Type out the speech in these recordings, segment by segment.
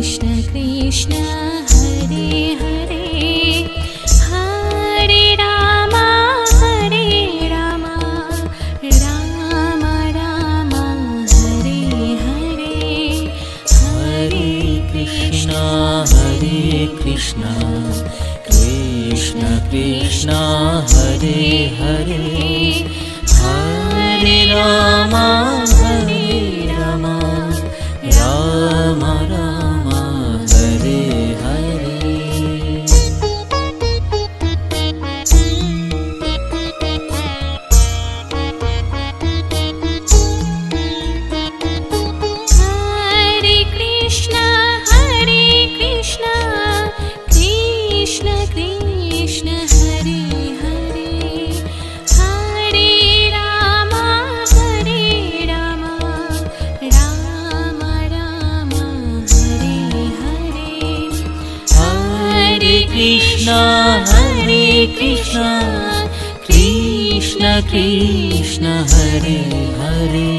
Krishna Hare Hare Hare Ram Ram Ram Hare Hare Hare Krishna Krishna Krishna Hare Hare Hare Ram Ram Ram Hare Hare Hare Krishna Krishna Krishna Hare Hare Hare Ram Ram Ram Hare Hare Hare Krishna Krishna Krishna Hare Hare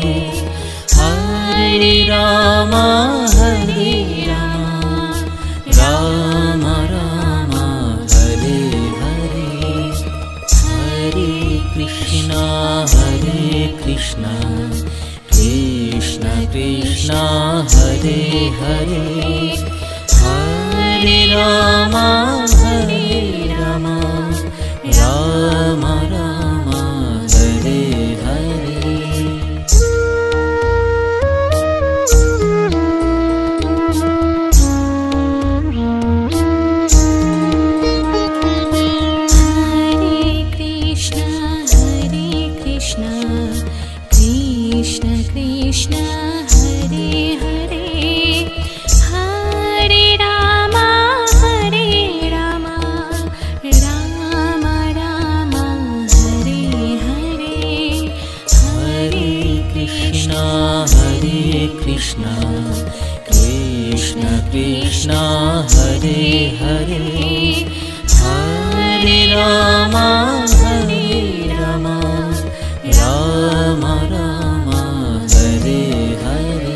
Hare Ram Ram Ram Hare Hare Hare Krishna Krishna Krishna Hare Hare Hare Ram Ram Ram Hare Hare Hare Krishna Krishna Krishna Hare Hare Hare Ram Ram Ram Hare Hare Hare Krishna Krishna Krishna Hare Hare Hare Ram Ram Ram Hare Hare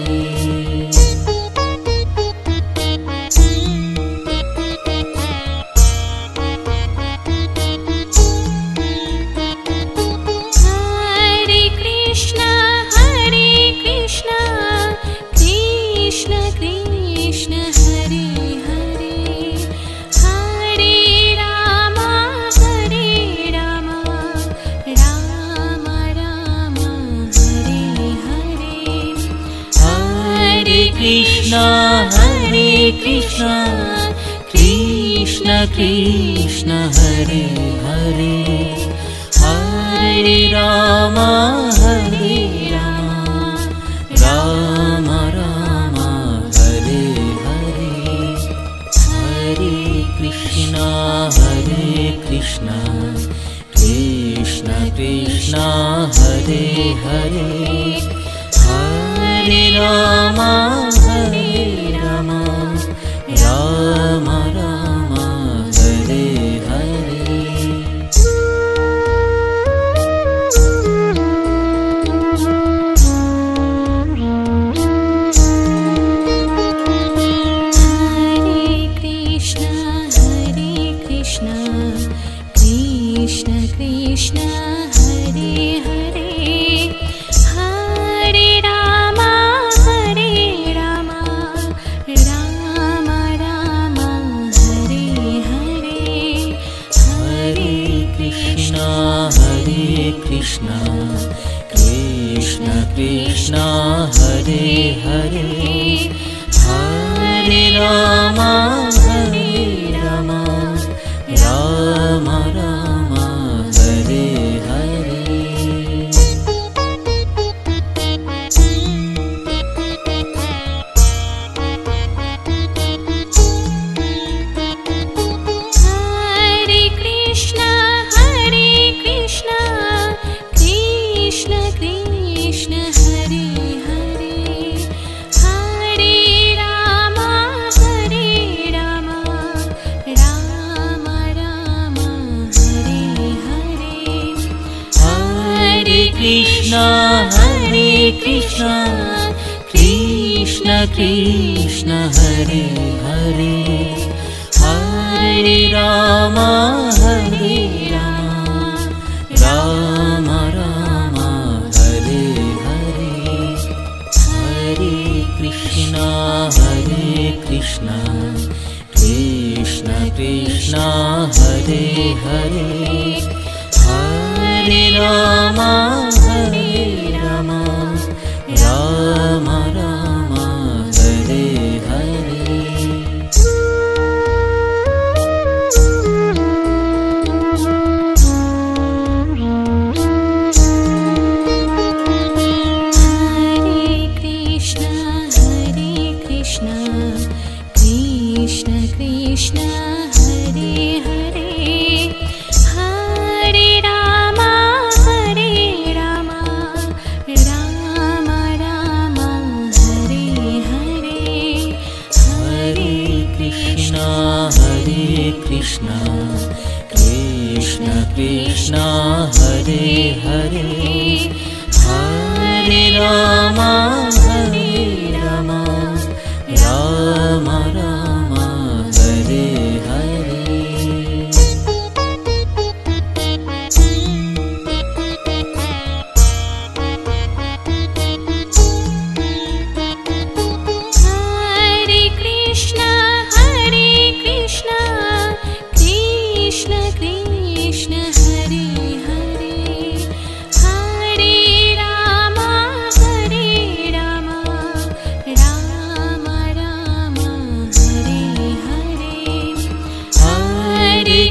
Hare Krishna Krishna Krishna Hare Hare Hare Ram Ram Ram Hare Hare Hare Krishna Krishna Hare Hare Hare Ram Ram Hare Hare Hare Krishna Krishna Hare Hare Hare Ram Ram Hare Hare Hare Krishna Krishna Hare Hare Hare Ram Ram Ram Hare Hare Hare Krishna Krishna Hare Hare Hare Ram Ram Hare Hare Hare Krishna Krishna Hare Hare Hare Ram Ram Hare Hare Hare Krishna Krishna Hare Hare Hare Ram Ram Ram Hare Hare Hare Krishna Krishna Krishna Hare Hare Hare Ram Ram Ram Hare Hare Krishna Krishna Hare Hare Hare Ram Ram Ram Hare Hare Hare Krishna Krishna Krishna Hare Hare Hare Ram Ram Ram Hare Hare Hare Krishna Krishna Krishna Hare Hare Hare Ram Ram Ram Hare Hare Hare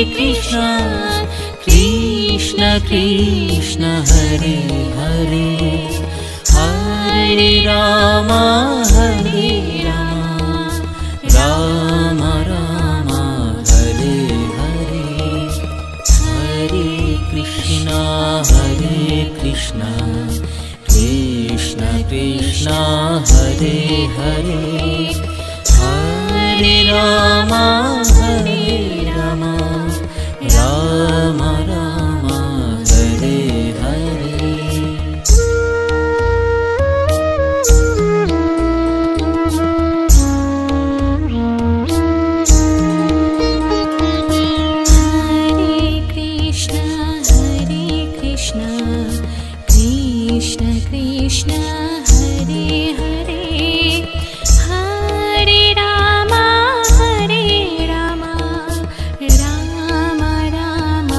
Krishna Krishna Krishna Hare Hare Hare Ram Ram Ram Hare Hare Hare Krishna Krishna Krishna Hare Hare Hare Ram Ram Ram Hare Hare Hare Krishna Krishna Krishna Hare Hare Hare Ram Ram Ram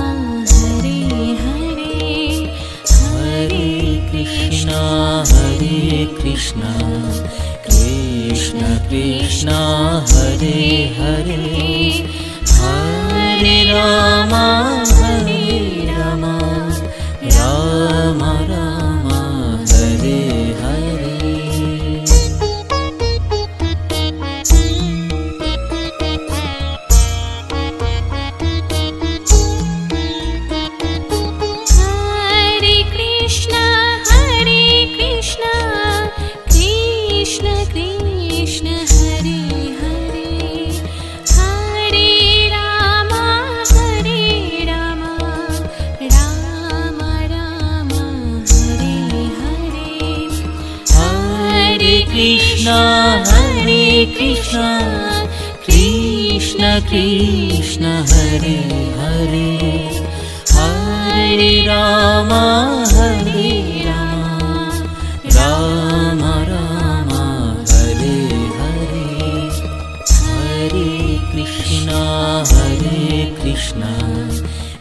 Hare Hare Hare Krishna Krishna Krishna Hare Hare Hare Ram Ram Ram Hare Hare Hare Krishna Krishna Krishna Hare Hare Hare Ram Ram Ram Hare Hare Hare Krishna Krishna Hare Hare Hare Ram Ram Hare Hare Hare Krishna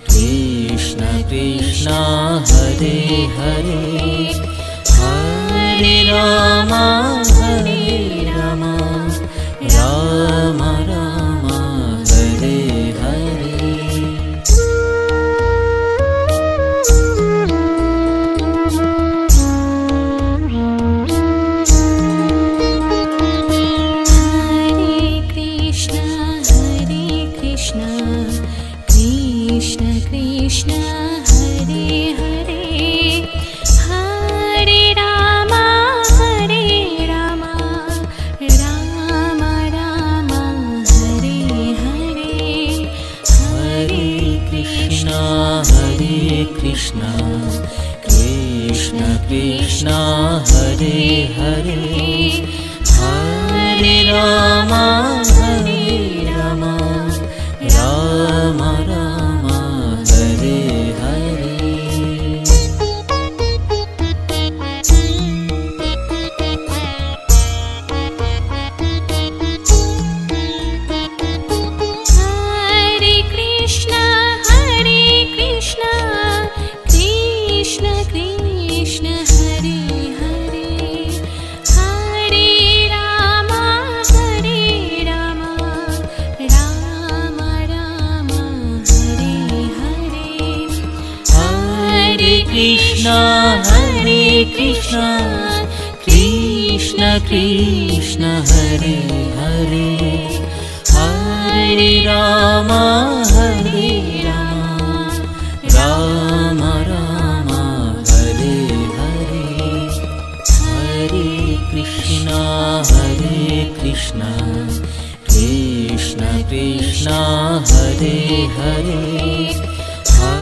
Krishna Krishna Hare Hare Hare Ram Ram Hare Hare Krishna Krishna Hare Hare Rama Hare Rama Rama Rama Hare Hare Hare Krishna, Krishna Krishna, Hare Hare, Hare Rama, Rama Rama, Hare Hare. Hare Krishna, Krishna Krishna, Hare Hare, Hare Rama, Rama Rama, Hare Hare. Hare Krishna, Krishna Krishna, Hare Hare,